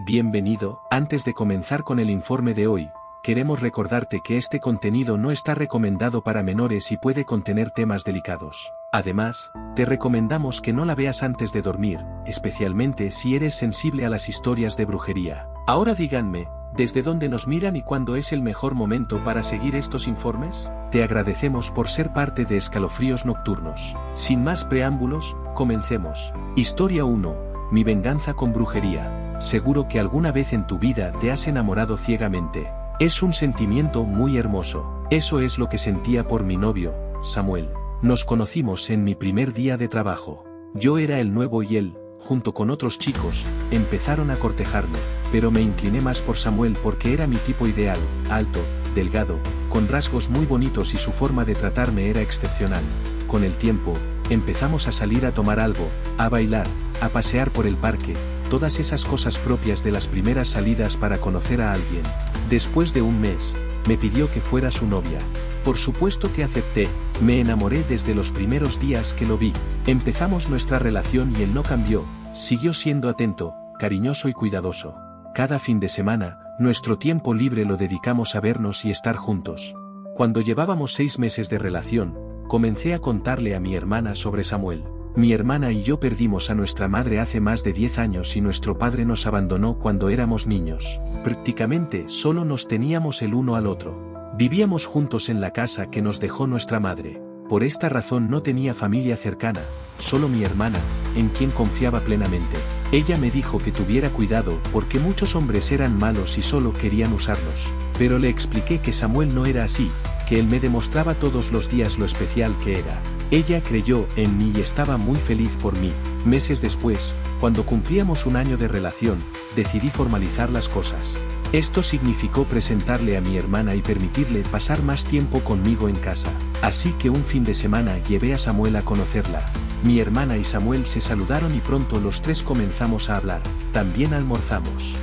Bienvenido. Antes de comenzar con el informe de hoy, queremos recordarte que este contenido no está recomendado para menores y puede contener temas delicados. Además, te recomendamos que no la veas antes de dormir, especialmente si eres sensible a las historias de brujería. Ahora díganme, ¿desde dónde nos miran y cuándo es el mejor momento para seguir estos informes? Te agradecemos por ser parte de Escalofríos Nocturnos. Sin más preámbulos, comencemos. Historia 1. Mi venganza con brujería. Seguro que alguna vez en tu vida te has enamorado ciegamente. Es un sentimiento muy hermoso. Eso es lo que sentía por mi novio, Samuel. Nos conocimos en mi primer día de trabajo. Yo era el nuevo y él, junto con otros chicos, empezaron a cortejarme, pero me incliné más por Samuel porque era mi tipo ideal, alto, delgado, con rasgos muy bonitos y su forma de tratarme era excepcional. Con el tiempo, empezamos a salir a tomar algo, a bailar, a pasear por el parque, todas esas cosas propias de las primeras salidas para conocer a alguien. Después de un mes, me pidió que fuera su novia. Por supuesto que acepté, me enamoré desde los primeros días que lo vi. Empezamos nuestra relación y él no cambió, siguió siendo atento, cariñoso y cuidadoso. Cada fin de semana, nuestro tiempo libre lo dedicamos a vernos y estar juntos. Cuando llevábamos 6 meses de relación, comencé a contarle a mi hermana sobre Samuel. Mi hermana y yo perdimos a nuestra madre hace más de 10 años y nuestro padre nos abandonó cuando éramos niños. Prácticamente solo nos teníamos el uno al otro. Vivíamos juntos en la casa que nos dejó nuestra madre. Por esta razón no tenía familia cercana, solo mi hermana, en quien confiaba plenamente. Ella me dijo que tuviera cuidado porque muchos hombres eran malos y solo querían usarnos. Pero le expliqué que Samuel no era así, que él me demostraba todos los días lo especial que era. Ella creyó en mí y estaba muy feliz por mí. Meses después, cuando cumplíamos un año de relación, decidí formalizar las cosas. Esto significó presentarle a mi hermana y permitirle pasar más tiempo conmigo en casa. Así que un fin de semana llevé a Samuel a conocerla. Mi hermana y Samuel se saludaron y pronto los tres comenzamos a hablar. También almorzamos.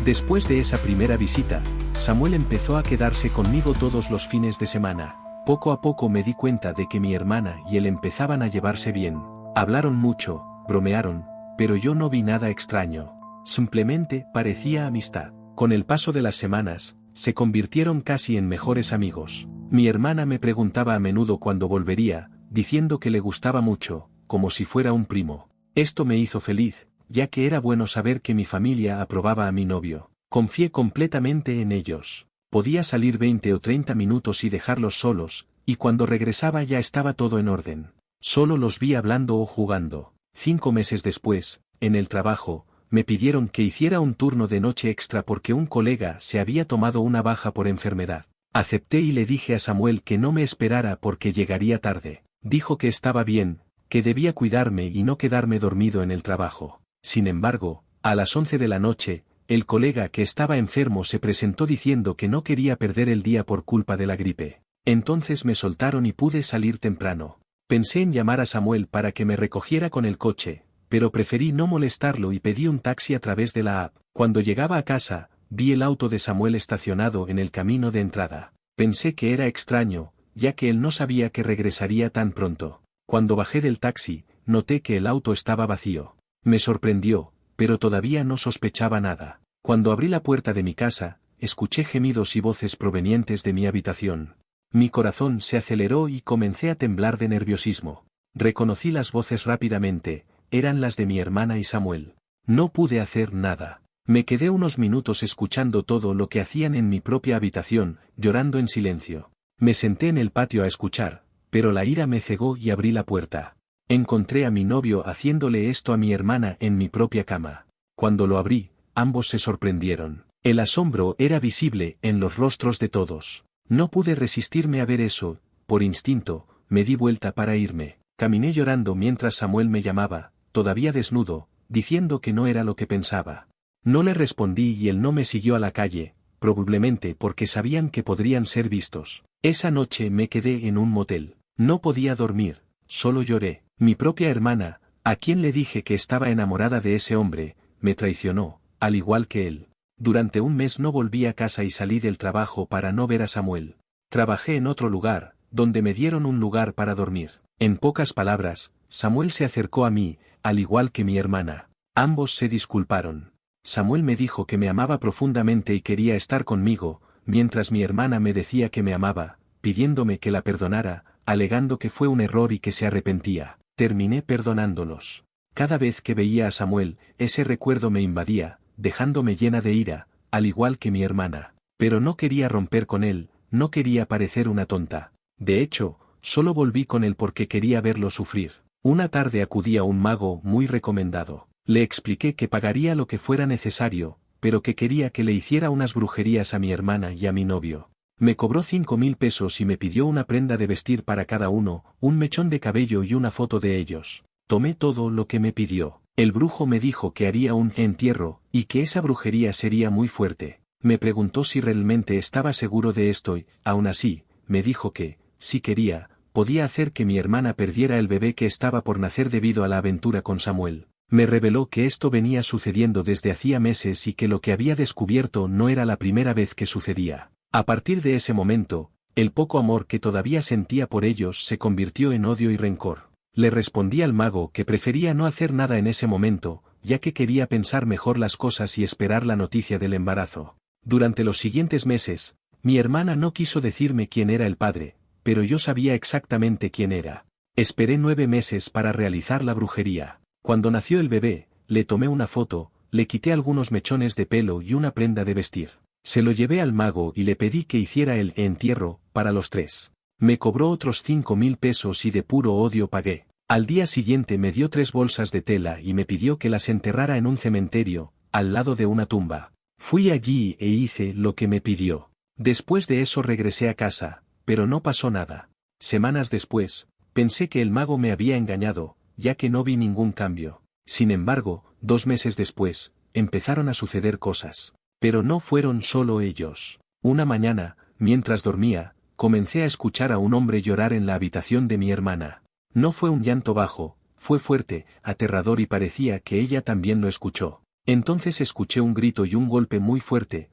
Después de esa primera visita, Samuel empezó a quedarse conmigo todos los fines de semana. Poco a poco me di cuenta de que mi hermana y él empezaban a llevarse bien. Hablaron mucho, bromearon, pero yo no vi nada extraño. Simplemente parecía amistad. Con el paso de las semanas, se convirtieron casi en mejores amigos. Mi hermana me preguntaba a menudo cuándo volvería, diciendo que le gustaba mucho, como si fuera un primo. Esto me hizo feliz, ya que era bueno saber que mi familia aprobaba a mi novio. Confié completamente en ellos. Podía salir 20 o 30 minutos y dejarlos solos, y cuando regresaba ya estaba todo en orden. Solo los vi hablando o jugando. 5 meses después, en el trabajo, me pidieron que hiciera un turno de noche extra porque un colega se había tomado una baja por enfermedad. Acepté y le dije a Samuel que no me esperara porque llegaría tarde. Dijo que estaba bien, que debía cuidarme y no quedarme dormido en el trabajo. Sin embargo, a las 11 de la noche, el colega que estaba enfermo se presentó diciendo que no quería perder el día por culpa de la gripe. Entonces me soltaron y pude salir temprano. Pensé en llamar a Samuel para que me recogiera con el coche, pero preferí no molestarlo y pedí un taxi a través de la app. Cuando llegaba a casa, vi el auto de Samuel estacionado en el camino de entrada. Pensé que era extraño, ya que él no sabía que regresaría tan pronto. Cuando bajé del taxi, noté que el auto estaba vacío. Me sorprendió, pero todavía no sospechaba nada. Cuando abrí la puerta de mi casa, escuché gemidos y voces provenientes de mi habitación. Mi corazón se aceleró y comencé a temblar de nerviosismo. Reconocí las voces rápidamente, eran las de mi hermana y Samuel. No pude hacer nada. Me quedé unos minutos escuchando todo lo que hacían en mi propia habitación, llorando en silencio. Me senté en el patio a escuchar, pero la ira me cegó y abrí la puerta. Encontré a mi novio haciéndole esto a mi hermana en mi propia cama. Cuando lo abrí, ambos se sorprendieron. El asombro era visible en los rostros de todos. No pude resistirme a ver eso, por instinto, me di vuelta para irme. Caminé llorando mientras Samuel me llamaba, todavía desnudo, diciendo que no era lo que pensaba. No le respondí y él no me siguió a la calle, probablemente porque sabían que podrían ser vistos. Esa noche me quedé en un motel. No podía dormir, solo lloré. Mi propia hermana, a quien le dije que estaba enamorada de ese hombre, me traicionó, al igual que él. Durante un mes no volví a casa y salí del trabajo para no ver a Samuel. Trabajé en otro lugar, donde me dieron un lugar para dormir. En pocas palabras, Samuel se acercó a mí, al igual que mi hermana. Ambos se disculparon. Samuel me dijo que me amaba profundamente y quería estar conmigo, mientras mi hermana me decía que me amaba, pidiéndome que la perdonara, alegando que fue un error y que se arrepentía. Terminé perdonándolos. Cada vez que veía a Samuel, ese recuerdo me invadía, dejándome llena de ira, al igual que mi hermana. Pero no quería romper con él, no quería parecer una tonta. De hecho, solo volví con él porque quería verlo sufrir. Una tarde acudí a un mago muy recomendado. Le expliqué que pagaría lo que fuera necesario, pero que quería que le hiciera unas brujerías a mi hermana y a mi novio. Me cobró 5.000 pesos y me pidió una prenda de vestir para cada uno, un mechón de cabello y una foto de ellos. Tomé todo lo que me pidió. El brujo me dijo que haría un entierro, y que esa brujería sería muy fuerte. Me preguntó si realmente estaba seguro de esto y, aún así, me dijo que, si quería, podía hacer que mi hermana perdiera el bebé que estaba por nacer debido a la aventura con Samuel. Me reveló que esto venía sucediendo desde hacía meses y que lo que había descubierto no era la primera vez que sucedía. A partir de ese momento, el poco amor que todavía sentía por ellos se convirtió en odio y rencor. Le respondí al mago que prefería no hacer nada en ese momento, ya que quería pensar mejor las cosas y esperar la noticia del embarazo. Durante los siguientes meses, mi hermana no quiso decirme quién era el padre, pero yo sabía exactamente quién era. Esperé 9 meses para realizar la brujería. Cuando nació el bebé, le tomé una foto, le quité algunos mechones de pelo y una prenda de vestir. Se lo llevé al mago y le pedí que hiciera el entierro, para los 3. Me cobró otros 5.000 pesos y de puro odio pagué. Al día siguiente me dio 3 bolsas de tela y me pidió que las enterrara en un cementerio, al lado de una tumba. Fui allí e hice lo que me pidió. Después de eso regresé a casa, pero no pasó nada. Semanas después, pensé que el mago me había engañado, ya que no vi ningún cambio. Sin embargo, 2 meses después, empezaron a suceder cosas. Pero no fueron solo ellos. Una mañana, mientras dormía, comencé a escuchar a un hombre llorar en la habitación de mi hermana. No fue un llanto bajo, fue fuerte, aterrador y parecía que ella también lo escuchó. Entonces escuché un grito y un golpe muy fuerte,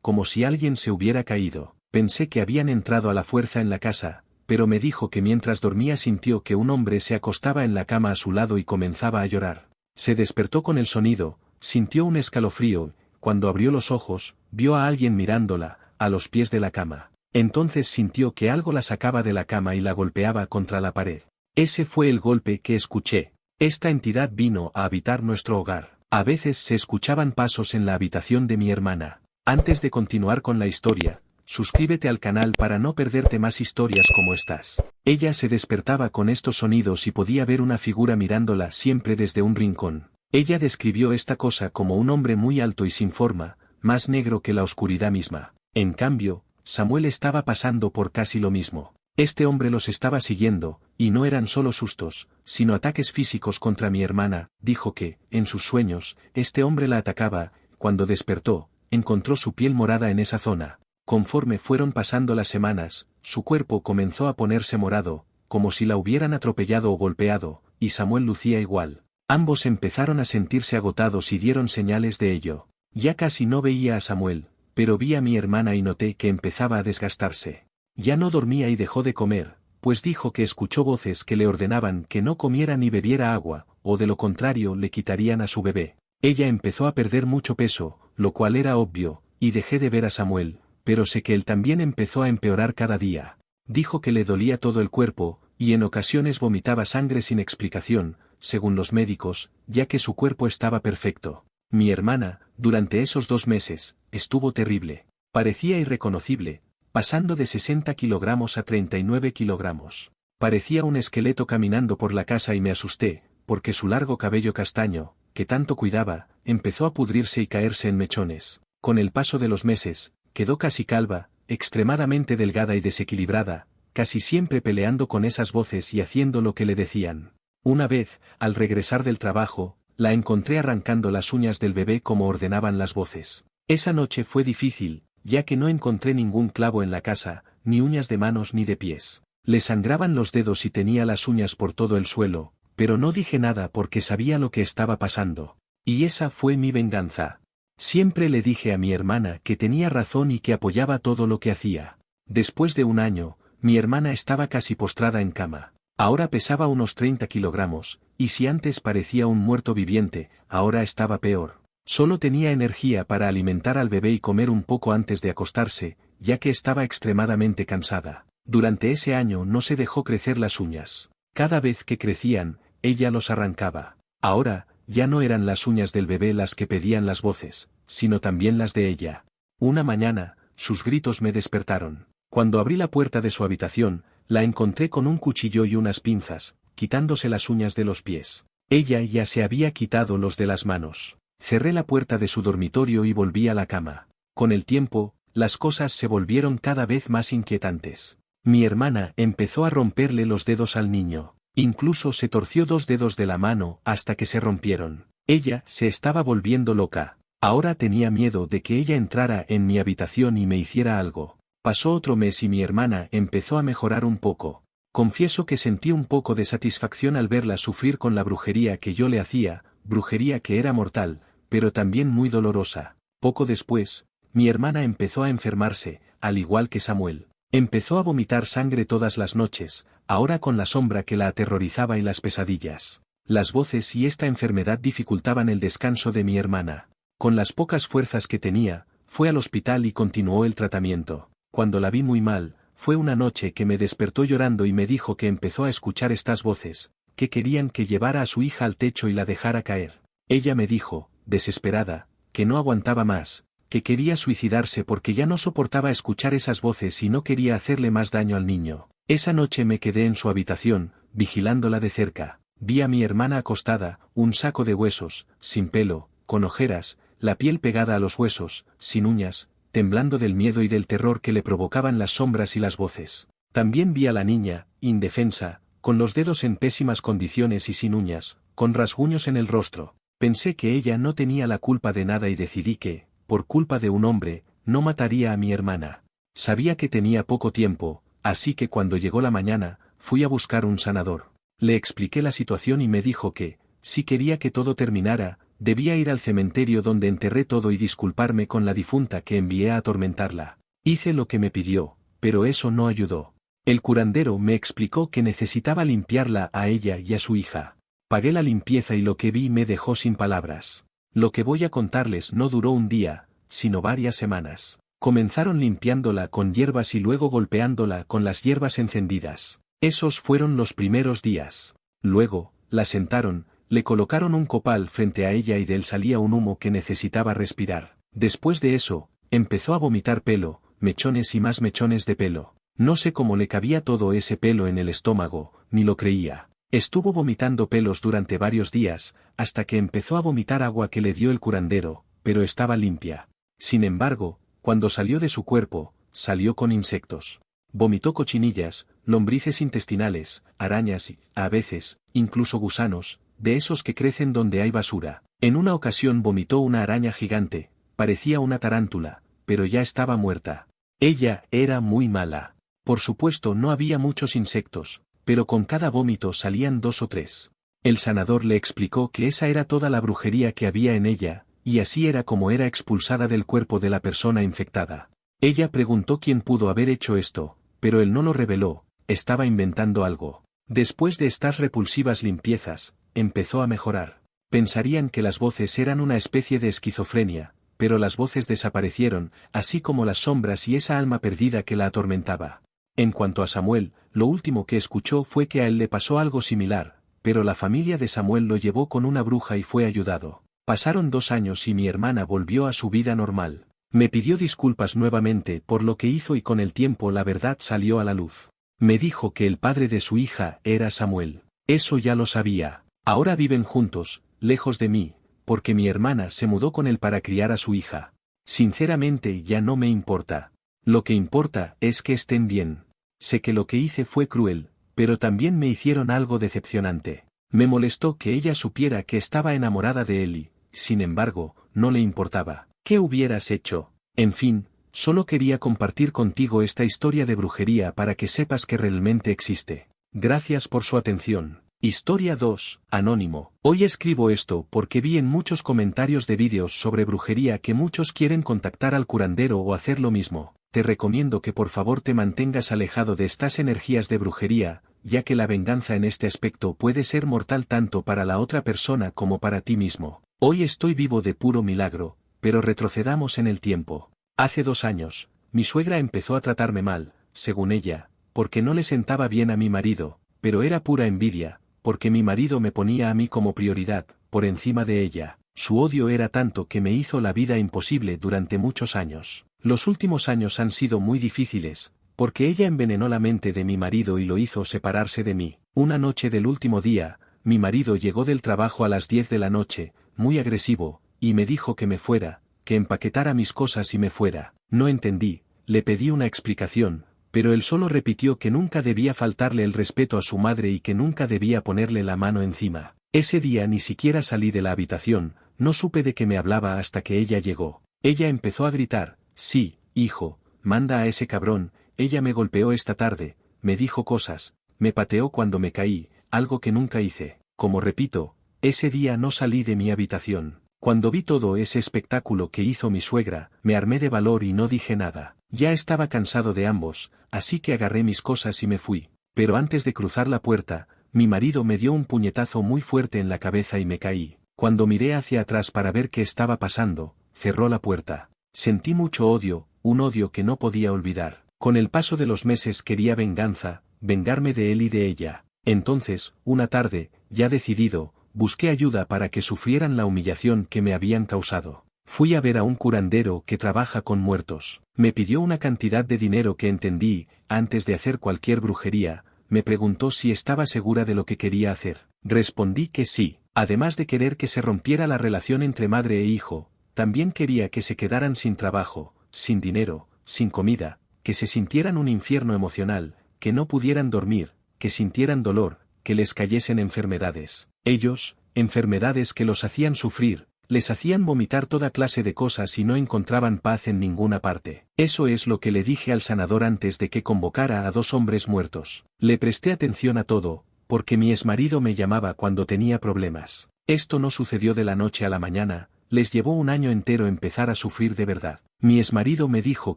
como si alguien se hubiera caído. Pensé que habían entrado a la fuerza en la casa, pero me dijo que mientras dormía sintió que un hombre se acostaba en la cama a su lado y comenzaba a llorar. Se despertó con el sonido, sintió un escalofrío. Cuando abrió los ojos, vio a alguien mirándola, a los pies de la cama. Entonces sintió que algo la sacaba de la cama y la golpeaba contra la pared. Ese fue el golpe que escuché. Esta entidad vino a habitar nuestro hogar. A veces se escuchaban pasos en la habitación de mi hermana. Antes de continuar con la historia, suscríbete al canal para no perderte más historias como estas. Ella se despertaba con estos sonidos y podía ver una figura mirándola siempre desde un rincón. Ella describió esta cosa como un hombre muy alto y sin forma, más negro que la oscuridad misma. En cambio, Samuel estaba pasando por casi lo mismo. Este hombre los estaba siguiendo, y no eran solo sustos, sino ataques físicos contra mi hermana. Dijo que, en sus sueños, este hombre la atacaba. Cuando despertó, encontró su piel morada en esa zona. Conforme fueron pasando las semanas, su cuerpo comenzó a ponerse morado, como si la hubieran atropellado o golpeado, y Samuel lucía igual. Ambos empezaron a sentirse agotados y dieron señales de ello. Ya casi no veía a Samuel, pero vi a mi hermana y noté que empezaba a desgastarse. Ya no dormía y dejó de comer, pues dijo que escuchó voces que le ordenaban que no comiera ni bebiera agua, o de lo contrario le quitarían a su bebé. Ella empezó a perder mucho peso, lo cual era obvio, y dejé de ver a Samuel, pero sé que él también empezó a empeorar cada día. Dijo que le dolía todo el cuerpo, y en ocasiones vomitaba sangre sin explicación, según los médicos, ya que su cuerpo estaba perfecto. Mi hermana, durante esos 2 meses, estuvo terrible. Parecía irreconocible, pasando de 60 kilogramos a 39 kilogramos. Parecía un esqueleto caminando por la casa y me asusté, porque su largo cabello castaño, que tanto cuidaba, empezó a pudrirse y caerse en mechones. Con el paso de los meses, quedó casi calva, extremadamente delgada y desequilibrada, casi siempre peleando con esas voces y haciendo lo que le decían. Una vez, al regresar del trabajo, la encontré arrancando las uñas del bebé como ordenaban las voces. Esa noche fue difícil, ya que no encontré ningún clavo en la casa, ni uñas de manos ni de pies. Le sangraban los dedos y tenía las uñas por todo el suelo, pero no dije nada porque sabía lo que estaba pasando. Y esa fue mi venganza. Siempre le dije a mi hermana que tenía razón y que apoyaba todo lo que hacía. Después de 1 año, mi hermana estaba casi postrada en cama. Ahora pesaba unos 30 kilogramos, y si antes parecía un muerto viviente, ahora estaba peor. Solo tenía energía para alimentar al bebé y comer un poco antes de acostarse, ya que estaba extremadamente cansada. Durante ese año no se dejó crecer las uñas. Cada vez que crecían, ella los arrancaba. Ahora, ya no eran las uñas del bebé las que pedían las voces, sino también las de ella. Una mañana, sus gritos me despertaron. Cuando abrí la puerta de su habitación, la encontré con un cuchillo y unas pinzas, quitándose las uñas de los pies. Ella ya se había quitado los de las manos. Cerré la puerta de su dormitorio y volví a la cama. Con el tiempo, las cosas se volvieron cada vez más inquietantes. Mi hermana empezó a romperle los dedos al niño. Incluso se torció 2 dedos de la mano hasta que se rompieron. Ella se estaba volviendo loca. Ahora tenía miedo de que ella entrara en mi habitación y me hiciera algo. Pasó otro mes y mi hermana empezó a mejorar un poco. Confieso que sentí un poco de satisfacción al verla sufrir con la brujería que yo le hacía, brujería que era mortal, pero también muy dolorosa. Poco después, mi hermana empezó a enfermarse, al igual que Samuel. Empezó a vomitar sangre todas las noches, ahora con la sombra que la aterrorizaba y las pesadillas. Las voces y esta enfermedad dificultaban el descanso de mi hermana. Con las pocas fuerzas que tenía, fue al hospital y continuó el tratamiento. Cuando la vi muy mal, fue una noche que me despertó llorando y me dijo que empezó a escuchar estas voces, que querían que llevara a su hija al techo y la dejara caer. Ella me dijo, desesperada, que no aguantaba más, que quería suicidarse porque ya no soportaba escuchar esas voces y no quería hacerle más daño al niño. Esa noche me quedé en su habitación, vigilándola de cerca. Vi a mi hermana acostada, un saco de huesos, sin pelo, con ojeras, la piel pegada a los huesos, sin uñas, temblando del miedo y del terror que le provocaban las sombras y las voces. También vi a la niña, indefensa, con los dedos en pésimas condiciones y sin uñas, con rasguños en el rostro. Pensé que ella no tenía la culpa de nada y decidí que, por culpa de un hombre, no mataría a mi hermana. Sabía que tenía poco tiempo, así que cuando llegó la mañana, fui a buscar un sanador. Le expliqué la situación y me dijo que, si quería que todo terminara, debía ir al cementerio donde enterré todo y disculparme con la difunta que envié a atormentarla. Hice lo que me pidió, pero eso no ayudó. El curandero me explicó que necesitaba limpiarla a ella y a su hija. Pagué la limpieza y lo que vi me dejó sin palabras. Lo que voy a contarles no duró un día, sino varias semanas. Comenzaron limpiándola con hierbas y luego golpeándola con las hierbas encendidas. Esos fueron los primeros días. Luego, la sentaron, le colocaron un copal frente a ella y de él salía un humo que necesitaba respirar. Después de eso, empezó a vomitar pelo, mechones y más mechones de pelo. No sé cómo le cabía todo ese pelo en el estómago, ni lo creía. Estuvo vomitando pelos durante varios días, hasta que empezó a vomitar agua que le dio el curandero, pero estaba limpia. Sin embargo, cuando salió de su cuerpo, salió con insectos. Vomitó cochinillas, lombrices intestinales, arañas y, a veces, incluso gusanos, de esos que crecen donde hay basura. En una ocasión vomitó una araña gigante, parecía una tarántula, pero ya estaba muerta. Ella era muy mala. Por supuesto no había muchos insectos, pero con cada vómito salían 2 o 3. El sanador le explicó que esa era toda la brujería que había en ella, y así era como era expulsada del cuerpo de la persona infectada. Ella preguntó quién pudo haber hecho esto, pero él no lo reveló, estaba inventando algo. Después de estas repulsivas limpiezas, empezó a mejorar. Pensarían que las voces eran una especie de esquizofrenia, pero las voces desaparecieron, así como las sombras y esa alma perdida que la atormentaba. En cuanto a Samuel, lo último que escuchó fue que a él le pasó algo similar, pero la familia de Samuel lo llevó con una bruja y fue ayudado. Pasaron 2 años y mi hermana volvió a su vida normal. Me pidió disculpas nuevamente por lo que hizo y con el tiempo la verdad salió a la luz. Me dijo que el padre de su hija era Samuel. Eso ya lo sabía. Ahora viven juntos, lejos de mí, porque mi hermana se mudó con él para criar a su hija. Sinceramente ya no me importa. Lo que importa es que estén bien. Sé que lo que hice fue cruel, pero también me hicieron algo decepcionante. Me molestó que ella supiera que estaba enamorada de él y, sin embargo, no le importaba. ¿Qué hubieras hecho? En fin, solo quería compartir contigo esta historia de brujería para que sepas que realmente existe. Gracias por su atención. Historia 2, Anónimo. Hoy escribo esto porque vi en muchos comentarios de vídeos sobre brujería que muchos quieren contactar al curandero o hacer lo mismo. Te recomiendo que por favor te mantengas alejado de estas energías de brujería, ya que la venganza en este aspecto puede ser mortal tanto para la otra persona como para ti mismo. Hoy estoy vivo de puro milagro, pero retrocedamos en el tiempo. Hace 2 años, mi suegra empezó a tratarme mal, según ella, porque no le sentaba bien a mi marido, pero era pura envidia, porque mi marido me ponía a mí como prioridad, por encima de ella. Su odio era tanto que me hizo la vida imposible durante muchos años. Los últimos años han sido muy difíciles, porque ella envenenó la mente de mi marido y lo hizo separarse de mí. Una noche del último día, mi marido llegó del trabajo a las 10 de la noche, muy agresivo, y me dijo que me fuera, que empaquetara mis cosas y me fuera. No entendí, le pedí una explicación, pero él solo repitió que nunca debía faltarle el respeto a su madre y que nunca debía ponerle la mano encima. Ese día ni siquiera salí de la habitación, no supe de qué me hablaba hasta que ella llegó. Ella empezó a gritar: sí, hijo, manda a ese cabrón. Ella me golpeó esta tarde, me dijo cosas, me pateó cuando me caí, algo que nunca hice. Como repito, ese día no salí de mi habitación. Cuando vi todo ese espectáculo que hizo mi suegra, me armé de valor y no dije nada. Ya estaba cansado de ambos, así que agarré mis cosas y me fui. Pero antes de cruzar la puerta, mi marido me dio un puñetazo muy fuerte en la cabeza y me caí. Cuando miré hacia atrás para ver qué estaba pasando, cerró la puerta. Sentí mucho odio, un odio que no podía olvidar. Con el paso de los meses quería venganza, vengarme de él y de ella. Entonces, una tarde, ya decidido, busqué ayuda para que sufrieran la humillación que me habían causado. Fui a ver a un curandero que trabaja con muertos. Me pidió una cantidad de dinero que entendí, antes de hacer cualquier brujería. Me preguntó si estaba segura de lo que quería hacer. Respondí que sí. Además de querer que se rompiera la relación entre madre e hijo, también quería que se quedaran sin trabajo, sin dinero, sin comida, que se sintieran un infierno emocional, que no pudieran dormir, que sintieran dolor, que les cayesen enfermedades. Ellos, enfermedades que los hacían sufrir, les hacían vomitar toda clase de cosas y no encontraban paz en ninguna parte. Eso es lo que le dije al sanador antes de que convocara a 2 hombres muertos. Le presté atención a todo, porque mi exmarido me llamaba cuando tenía problemas. Esto no sucedió de la noche a la mañana, les llevó un año entero empezar a sufrir de verdad. Mi exmarido me dijo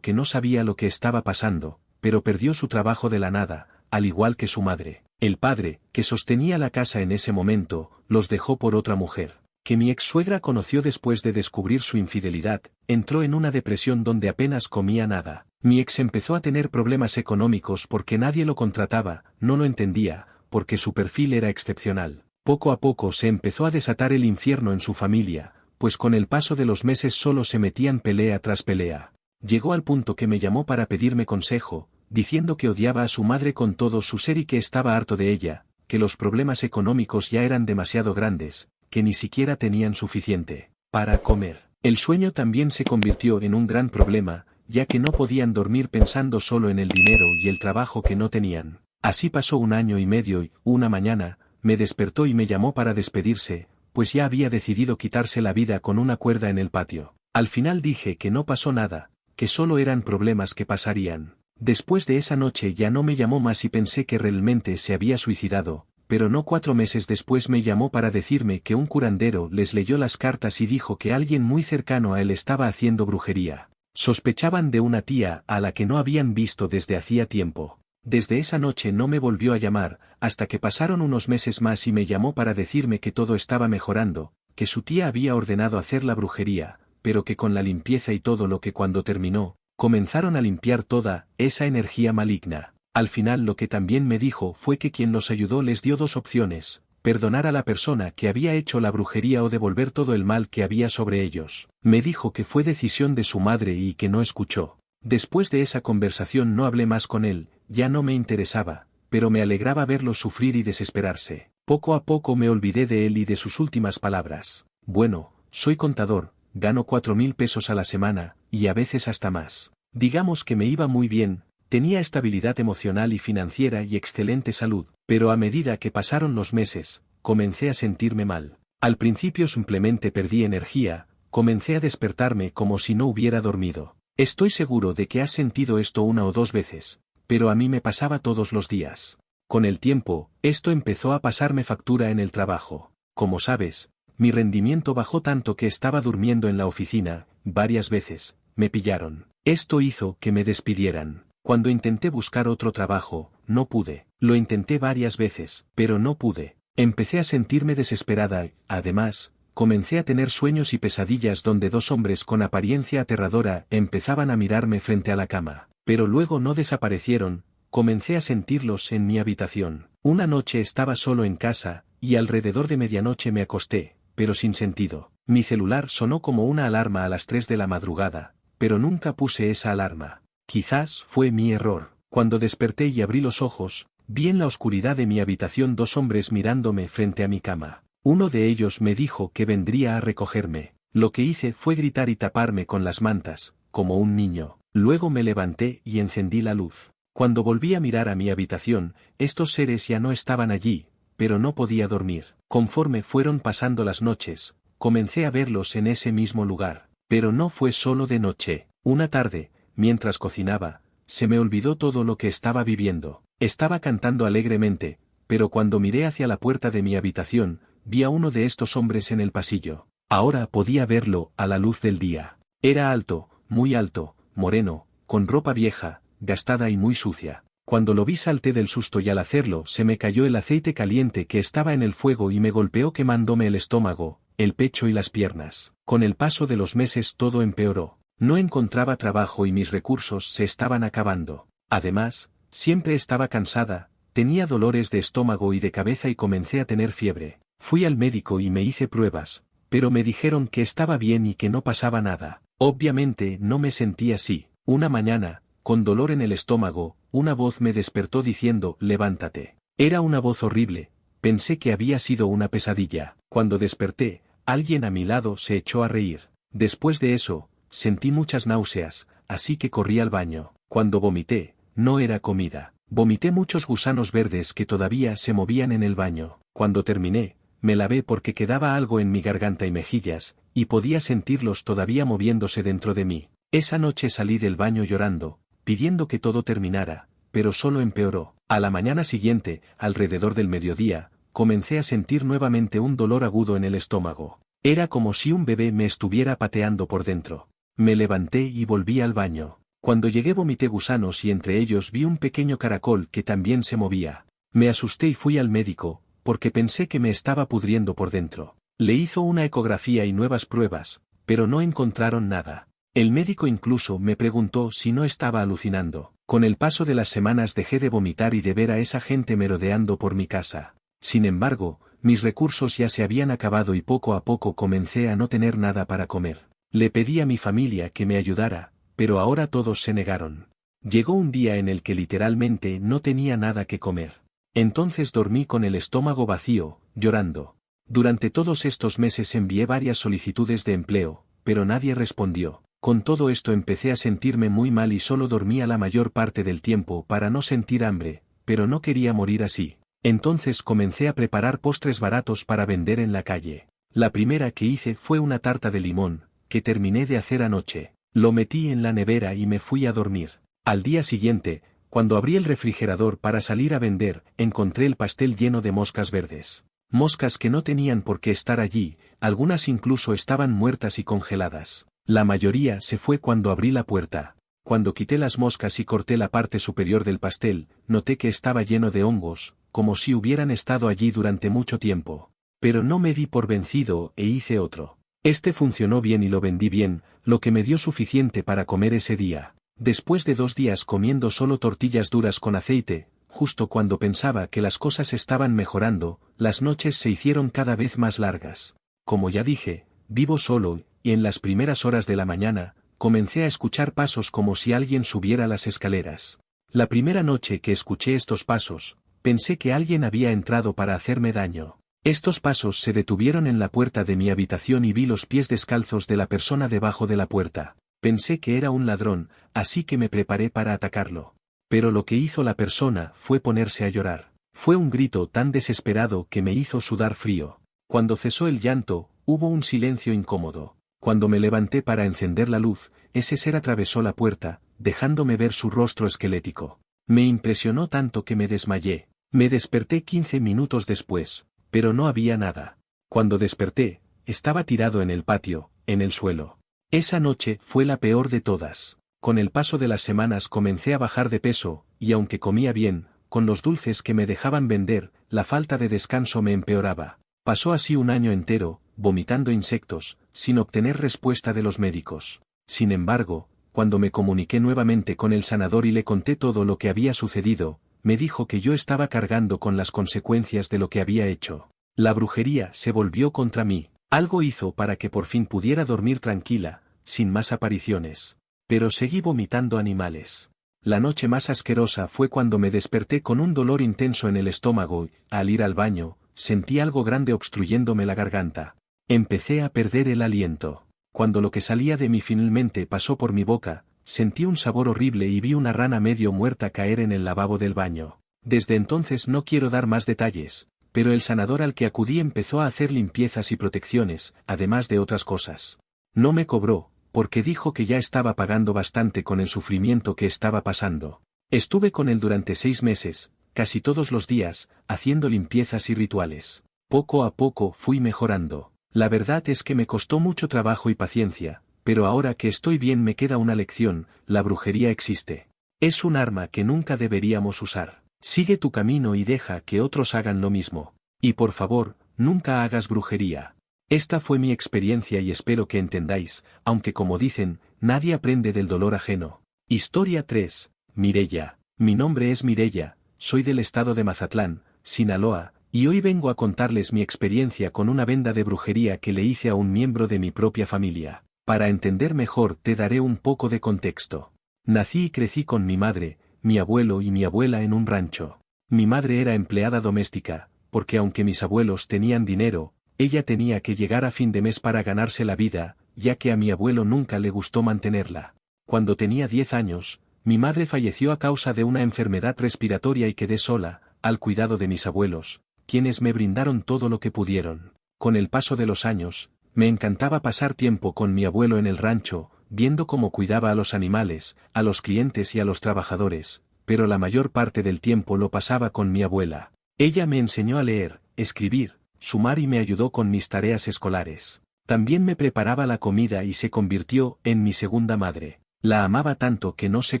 que no sabía lo que estaba pasando, pero perdió su trabajo de la nada, al igual que su madre. El padre, que sostenía la casa en ese momento, los dejó por otra mujer, que mi ex-suegra conoció después de descubrir su infidelidad. Entró en una depresión donde apenas comía nada. Mi ex empezó a tener problemas económicos porque nadie lo contrataba, no lo entendía, porque su perfil era excepcional. Poco a poco se empezó a desatar el infierno en su familia, pues con el paso de los meses solo se metían pelea tras pelea. Llegó al punto que me llamó para pedirme consejo, diciendo que odiaba a su madre con todo su ser y que estaba harto de ella, que los problemas económicos ya eran demasiado grandes, que ni siquiera tenían suficiente para comer. El sueño también se convirtió en un gran problema, ya que no podían dormir pensando solo en el dinero y el trabajo que no tenían. Así pasó 1 año y medio y, una mañana, me despertó y me llamó para despedirse, pues ya había decidido quitarse la vida con una cuerda en el patio. Al final dije que no pasó nada, que solo eran problemas que pasarían. Después de esa noche ya no me llamó más y pensé que realmente se había suicidado, pero no. 4 meses después me llamó para decirme que un curandero les leyó las cartas y dijo que alguien muy cercano a él estaba haciendo brujería. Sospechaban de una tía a la que no habían visto desde hacía tiempo. Desde esa noche no me volvió a llamar, hasta que pasaron unos meses más y me llamó para decirme que todo estaba mejorando, que su tía había ordenado hacer la brujería, pero que con la limpieza y todo lo que cuando terminó, comenzaron a limpiar toda esa energía maligna. Al final lo que también me dijo fue que quien los ayudó les dio 2 opciones: perdonar a la persona que había hecho la brujería o devolver todo el mal que había sobre ellos. Me dijo que fue decisión de su madre y que no escuchó. Después de esa conversación no hablé más con él, ya no me interesaba, pero me alegraba verlo sufrir y desesperarse. Poco a poco me olvidé de él y de sus últimas palabras. Bueno, soy contador, gano 4.000 pesos a la semana, y a veces hasta más. Digamos que me iba muy bien, tenía estabilidad emocional y financiera y excelente salud, pero a medida que pasaron los meses, comencé a sentirme mal. Al principio simplemente perdí energía, comencé a despertarme como si no hubiera dormido. Estoy seguro de que has sentido esto 1 o 2 veces, pero a mí me pasaba todos los días. Con el tiempo, esto empezó a pasarme factura en el trabajo. Como sabes, mi rendimiento bajó tanto que estaba durmiendo en la oficina, varias veces, me pillaron. Esto hizo que me despidieran. Cuando intenté buscar otro trabajo, no pude. Lo intenté varias veces, pero no pude. Empecé a sentirme desesperada, además, comencé a tener sueños y pesadillas donde dos hombres con apariencia aterradora empezaban a mirarme frente a la cama. Pero luego no desaparecieron, comencé a sentirlos en mi habitación. Una noche estaba solo en casa, y alrededor de medianoche me acosté, pero sin sentido. Mi celular sonó como una alarma a las 3 de la madrugada, pero nunca puse esa alarma. Quizás fue mi error. Cuando desperté y abrí los ojos, vi en la oscuridad de mi habitación dos hombres mirándome frente a mi cama. Uno de ellos me dijo que vendría a recogerme. Lo que hice fue gritar y taparme con las mantas, como un niño. Luego me levanté y encendí la luz. Cuando volví a mirar a mi habitación, estos seres ya no estaban allí, pero no podía dormir. Conforme fueron pasando las noches, comencé a verlos en ese mismo lugar. Pero no fue solo de noche. Una tarde, mientras cocinaba, se me olvidó todo lo que estaba viviendo. Estaba cantando alegremente, pero cuando miré hacia la puerta de mi habitación, vi a uno de estos hombres en el pasillo. Ahora podía verlo a la luz del día. Era alto, muy alto, moreno, con ropa vieja, gastada y muy sucia. Cuando lo vi salté del susto y al hacerlo se me cayó el aceite caliente que estaba en el fuego y me golpeó quemándome el estómago, el pecho y las piernas. Con el paso de los meses todo empeoró. No encontraba trabajo y mis recursos se estaban acabando. Además, siempre estaba cansada, tenía dolores de estómago y de cabeza y comencé a tener fiebre. Fui al médico y me hice pruebas, pero me dijeron que estaba bien y que no pasaba nada. Obviamente no me sentí así. Una mañana, con dolor en el estómago, una voz me despertó diciendo, levántate. Era una voz horrible, pensé que había sido una pesadilla. Cuando desperté, alguien a mi lado se echó a reír. Después de eso, sentí muchas náuseas, así que corrí al baño. Cuando vomité, no era comida. Vomité muchos gusanos verdes que todavía se movían en el baño. Cuando terminé, me lavé porque quedaba algo en mi garganta y mejillas, y podía sentirlos todavía moviéndose dentro de mí. Esa noche salí del baño llorando, pidiendo que todo terminara, pero solo empeoró. A la mañana siguiente, alrededor del mediodía, comencé a sentir nuevamente un dolor agudo en el estómago. Era como si un bebé me estuviera pateando por dentro. Me levanté y volví al baño. Cuando llegué vomité gusanos y entre ellos vi un pequeño caracol que también se movía. Me asusté y fui al médico, porque pensé que me estaba pudriendo por dentro. Le hizo una ecografía y nuevas pruebas, pero no encontraron nada. El médico incluso me preguntó si no estaba alucinando. Con el paso de las semanas dejé de vomitar y de ver a esa gente merodeando por mi casa. Sin embargo, mis recursos ya se habían acabado y poco a poco comencé a no tener nada para comer. Le pedí a mi familia que me ayudara, pero ahora todos se negaron. Llegó un día en el que literalmente no tenía nada que comer. Entonces dormí con el estómago vacío, llorando. Durante todos estos meses envié varias solicitudes de empleo, pero nadie respondió. Con todo esto empecé a sentirme muy mal y solo dormía la mayor parte del tiempo para no sentir hambre, pero no quería morir así. Entonces comencé a preparar postres baratos para vender en la calle. La primera que hice fue una tarta de limón, que terminé de hacer anoche. Lo metí en la nevera y me fui a dormir. Al día siguiente, cuando abrí el refrigerador para salir a vender, encontré el pastel lleno de moscas verdes. Moscas que no tenían por qué estar allí, algunas incluso estaban muertas y congeladas. La mayoría se fue cuando abrí la puerta. Cuando quité las moscas y corté la parte superior del pastel, noté que estaba lleno de hongos, como si hubieran estado allí durante mucho tiempo. Pero no me di por vencido e hice otro. Este funcionó bien y lo vendí bien, lo que me dio suficiente para comer ese día. Después de 2 días comiendo solo tortillas duras con aceite, justo cuando pensaba que las cosas estaban mejorando, las noches se hicieron cada vez más largas. Como ya dije, vivo solo, y en las primeras horas de la mañana, comencé a escuchar pasos como si alguien subiera las escaleras. La primera noche que escuché estos pasos, pensé que alguien había entrado para hacerme daño. Estos pasos se detuvieron en la puerta de mi habitación y vi los pies descalzos de la persona debajo de la puerta. Pensé que era un ladrón, así que me preparé para atacarlo. Pero lo que hizo la persona fue ponerse a llorar. Fue un grito tan desesperado que me hizo sudar frío. Cuando cesó el llanto, hubo un silencio incómodo. Cuando me levanté para encender la luz, ese ser atravesó la puerta, dejándome ver su rostro esquelético. Me impresionó tanto que me desmayé. Me desperté 15 minutos después, pero no había nada. Cuando desperté, estaba tirado en el patio, en el suelo. Esa noche fue la peor de todas. Con el paso de las semanas comencé a bajar de peso, y aunque comía bien, con los dulces que me dejaban vender, la falta de descanso me empeoraba. Pasó así un año entero, vomitando insectos, sin obtener respuesta de los médicos. Sin embargo, cuando me comuniqué nuevamente con el sanador y le conté todo lo que había sucedido, me dijo que yo estaba cargando con las consecuencias de lo que había hecho. La brujería se volvió contra mí. Algo hizo para que por fin pudiera dormir tranquila, sin más apariciones. Pero seguí vomitando animales. La noche más asquerosa fue cuando me desperté con un dolor intenso en el estómago y, al ir al baño, sentí algo grande obstruyéndome la garganta. Empecé a perder el aliento. Cuando lo que salía de mí finalmente pasó por mi boca, sentí un sabor horrible y vi una rana medio muerta caer en el lavabo del baño. Desde entonces no quiero dar más detalles, pero el sanador al que acudí empezó a hacer limpiezas y protecciones, además de otras cosas. No me cobró, porque dijo que ya estaba pagando bastante con el sufrimiento que estaba pasando. Estuve con él durante 6 meses, casi todos los días, haciendo limpiezas y rituales. Poco a poco fui mejorando. La verdad es que me costó mucho trabajo y paciencia, pero ahora que estoy bien me queda una lección: la brujería existe. Es un arma que nunca deberíamos usar. Sigue tu camino y deja que otros hagan lo mismo. Y por favor, nunca hagas brujería. Esta fue mi experiencia y espero que entendáis, aunque como dicen, nadie aprende del dolor ajeno. Historia 3. Mireya. Mi nombre es Mireya, soy del estado de Mazatlán, Sinaloa, y hoy vengo a contarles mi experiencia con una venda de brujería que le hice a un miembro de mi propia familia. Para entender mejor te daré un poco de contexto. Nací y crecí con mi madre, mi abuelo y mi abuela en un rancho. Mi madre era empleada doméstica, porque aunque mis abuelos tenían dinero, ella tenía que llegar a fin de mes para ganarse la vida, ya que a mi abuelo nunca le gustó mantenerla. Cuando tenía 10 años, mi madre falleció a causa de una enfermedad respiratoria y quedé sola, al cuidado de mis abuelos, quienes me brindaron todo lo que pudieron. Con el paso de los años, me encantaba pasar tiempo con mi abuelo en el rancho, viendo cómo cuidaba a los animales, a los clientes y a los trabajadores, pero la mayor parte del tiempo lo pasaba con mi abuela. Ella me enseñó a leer, escribir, sumar y me ayudó con mis tareas escolares. También me preparaba la comida y se convirtió en mi segunda madre. La amaba tanto que no sé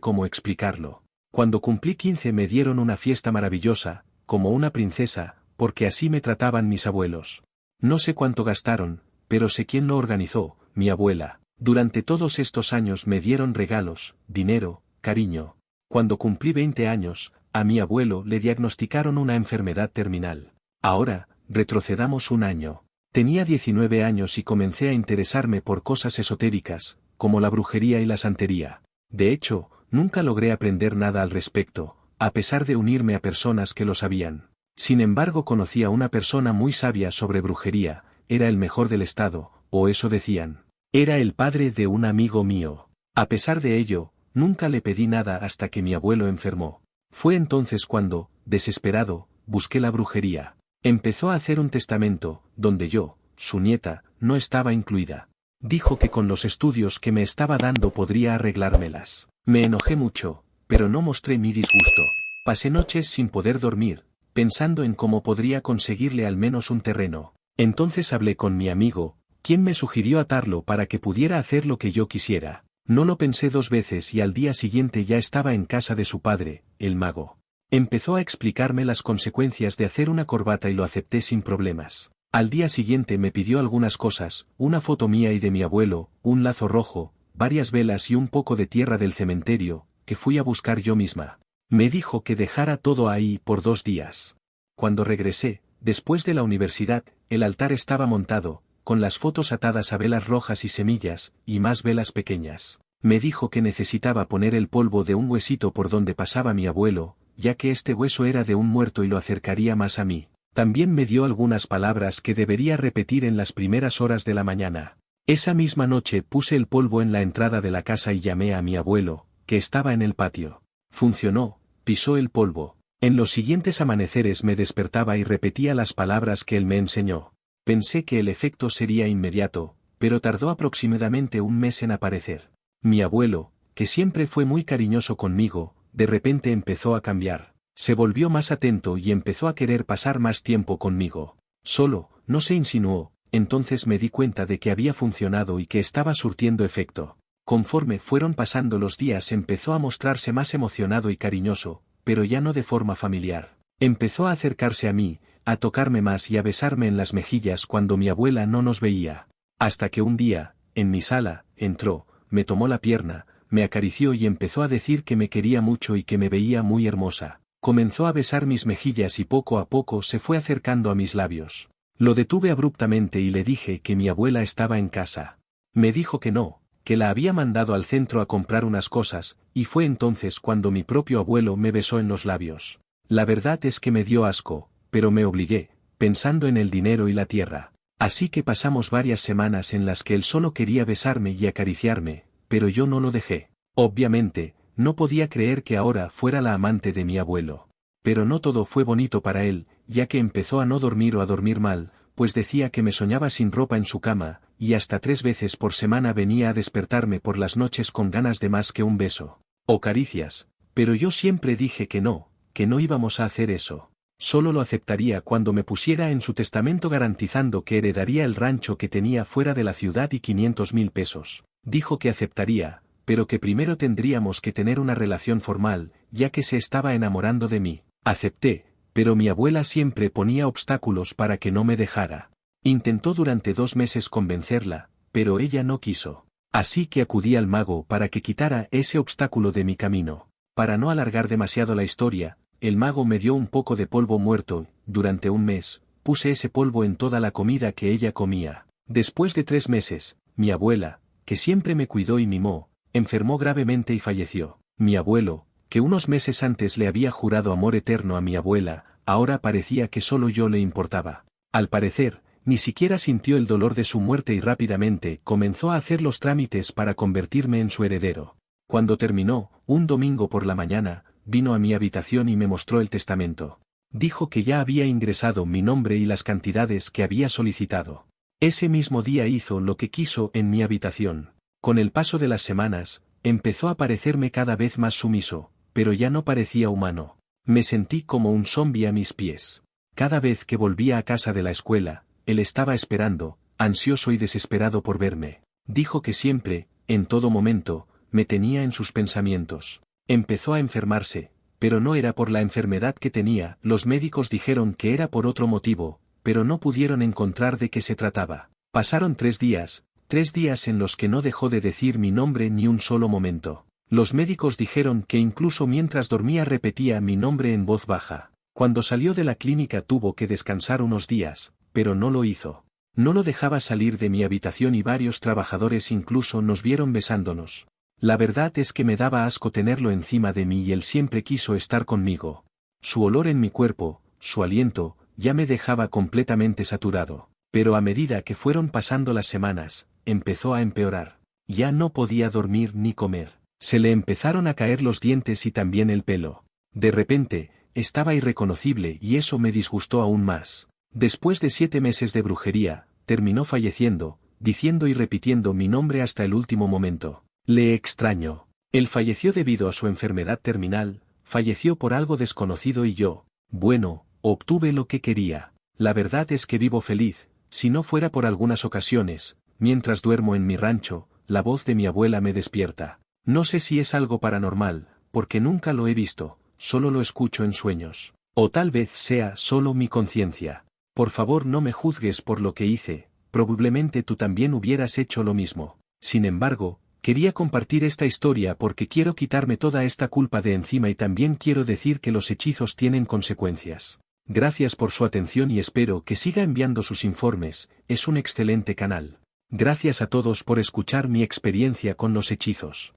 cómo explicarlo. Cuando cumplí 15 me dieron una fiesta maravillosa, como una princesa, porque así me trataban mis abuelos. No sé cuánto gastaron, pero sé quién lo organizó: mi abuela. Durante todos estos años me dieron regalos, dinero, cariño. Cuando cumplí 20 años, a mi abuelo le diagnosticaron una enfermedad terminal. Ahora, retrocedamos un año. Tenía 19 años y comencé a interesarme por cosas esotéricas, como la brujería y la santería. De hecho, nunca logré aprender nada al respecto, a pesar de unirme a personas que lo sabían. Sin embargo, conocí a una persona muy sabia sobre brujería, era el mejor del estado, o eso decían. Era el padre de un amigo mío. A pesar de ello, nunca le pedí nada hasta que mi abuelo enfermó. Fue entonces cuando, desesperado, busqué la brujería. Empezó a hacer un testamento, donde yo, su nieta, no estaba incluida. Dijo que con los estudios que me estaba dando podría arreglármelas. Me enojé mucho, pero no mostré mi disgusto. Pasé noches sin poder dormir, pensando en cómo podría conseguirle al menos un terreno. Entonces hablé con mi amigo, quien me sugirió atarlo para que pudiera hacer lo que yo quisiera. No lo pensé 2 veces y al día siguiente ya estaba en casa de su padre, el mago. Empezó a explicarme las consecuencias de hacer una corbata y lo acepté sin problemas. Al día siguiente me pidió algunas cosas: una foto mía y de mi abuelo, un lazo rojo, varias velas y un poco de tierra del cementerio, que fui a buscar yo misma. Me dijo que dejara todo ahí por 2 días. Cuando regresé, después de la universidad, el altar estaba montado, con las fotos atadas a velas rojas y semillas, y más velas pequeñas. Me dijo que necesitaba poner el polvo de un huesito por donde pasaba mi abuelo, ya que este hueso era de un muerto y lo acercaría más a mí. También me dio algunas palabras que debería repetir en las primeras horas de la mañana. Esa misma noche puse el polvo en la entrada de la casa y llamé a mi abuelo, que estaba en el patio. Funcionó, pisó el polvo. En los siguientes amaneceres me despertaba y repetía las palabras que él me enseñó. Pensé que el efecto sería inmediato, pero tardó aproximadamente 1 mes en aparecer. Mi abuelo, que siempre fue muy cariñoso conmigo, de repente empezó a cambiar. Se volvió más atento y empezó a querer pasar más tiempo conmigo. Solo, no se insinuó, entonces me di cuenta de que había funcionado y que estaba surtiendo efecto. Conforme fueron pasando los días empezó a mostrarse más emocionado y cariñoso, pero ya no de forma familiar. Empezó a acercarse a mí, a tocarme más y a besarme en las mejillas cuando mi abuela no nos veía. Hasta que un día, en mi sala, entró, me tomó la pierna, me acarició y empezó a decir que me quería mucho y que me veía muy hermosa. Comenzó a besar mis mejillas y poco a poco se fue acercando a mis labios. Lo detuve abruptamente y le dije que mi abuela estaba en casa. Me dijo que no, que la había mandado al centro a comprar unas cosas, y fue entonces cuando mi propio abuelo me besó en los labios. La verdad es que me dio asco, pero me obligué, pensando en el dinero y la tierra. Así que pasamos varias semanas en las que él solo quería besarme y acariciarme, pero yo no lo dejé. Obviamente, no podía creer que ahora fuera la amante de mi abuelo. Pero no todo fue bonito para él, ya que empezó a no dormir o a dormir mal, pues decía que me soñaba sin ropa en su cama, y hasta 3 veces por semana venía a despertarme por las noches con ganas de más que un beso o caricias, pero yo siempre dije que no íbamos a hacer eso. Solo lo aceptaría cuando me pusiera en su testamento garantizando que heredaría el rancho que tenía fuera de la ciudad y 500.000 pesos. Dijo que aceptaría, pero que primero tendríamos que tener una relación formal, ya que se estaba enamorando de mí. Acepté, pero mi abuela siempre ponía obstáculos para que no me dejara. Intentó durante 2 meses convencerla, pero ella no quiso. Así que acudí al mago para que quitara ese obstáculo de mi camino. Para no alargar demasiado la historia, el mago me dio un poco de polvo muerto. Durante un mes, puse ese polvo en toda la comida que ella comía. Después de 3 meses, mi abuela, que siempre me cuidó y mimó, enfermó gravemente y falleció. Mi abuelo, que unos meses antes le había jurado amor eterno a mi abuela, ahora parecía que solo yo le importaba. Al parecer, ni siquiera sintió el dolor de su muerte y rápidamente comenzó a hacer los trámites para convertirme en su heredero. Cuando terminó, un domingo por la mañana, vino a mi habitación y me mostró el testamento. Dijo que ya había ingresado mi nombre y las cantidades que había solicitado. Ese mismo día hizo lo que quiso en mi habitación. Con el paso de las semanas, empezó a parecerme cada vez más sumiso, pero ya no parecía humano. Me sentí como un zombi a mis pies. Cada vez que volvía a casa de la escuela, él estaba esperando, ansioso y desesperado por verme. Dijo que siempre, en todo momento, me tenía en sus pensamientos. Empezó a enfermarse, pero no era por la enfermedad que tenía. Los médicos dijeron que era por otro motivo, pero no pudieron encontrar de qué se trataba. Pasaron 3 días, 3 días en los que no dejó de decir mi nombre ni un solo momento. Los médicos dijeron que incluso mientras dormía repetía mi nombre en voz baja. Cuando salió de la clínica tuvo que descansar unos días, pero no lo hizo. No lo dejaba salir de mi habitación y varios trabajadores incluso nos vieron besándonos. La verdad es que me daba asco tenerlo encima de mí y él siempre quiso estar conmigo. Su olor en mi cuerpo, su aliento, ya me dejaba completamente saturado. Pero a medida que fueron pasando las semanas, empezó a empeorar. Ya no podía dormir ni comer. Se le empezaron a caer los dientes y también el pelo. De repente, estaba irreconocible y eso me disgustó aún más. Después de 7 meses de brujería, terminó falleciendo, diciendo y repitiendo mi nombre hasta el último momento. Le extraño. Él falleció debido a su enfermedad terminal, falleció por algo desconocido y yo, bueno, obtuve lo que quería. La verdad es que vivo feliz, si no fuera por algunas ocasiones, mientras duermo en mi rancho, la voz de mi abuela me despierta. No sé si es algo paranormal, porque nunca lo he visto, solo lo escucho en sueños. O tal vez sea solo mi conciencia. Por favor no me juzgues por lo que hice, probablemente tú también hubieras hecho lo mismo. Sin embargo, quería compartir esta historia porque quiero quitarme toda esta culpa de encima y también quiero decir que los hechizos tienen consecuencias. Gracias por su atención y espero que siga enviando sus informes, es un excelente canal. Gracias a todos por escuchar mi experiencia con los hechizos.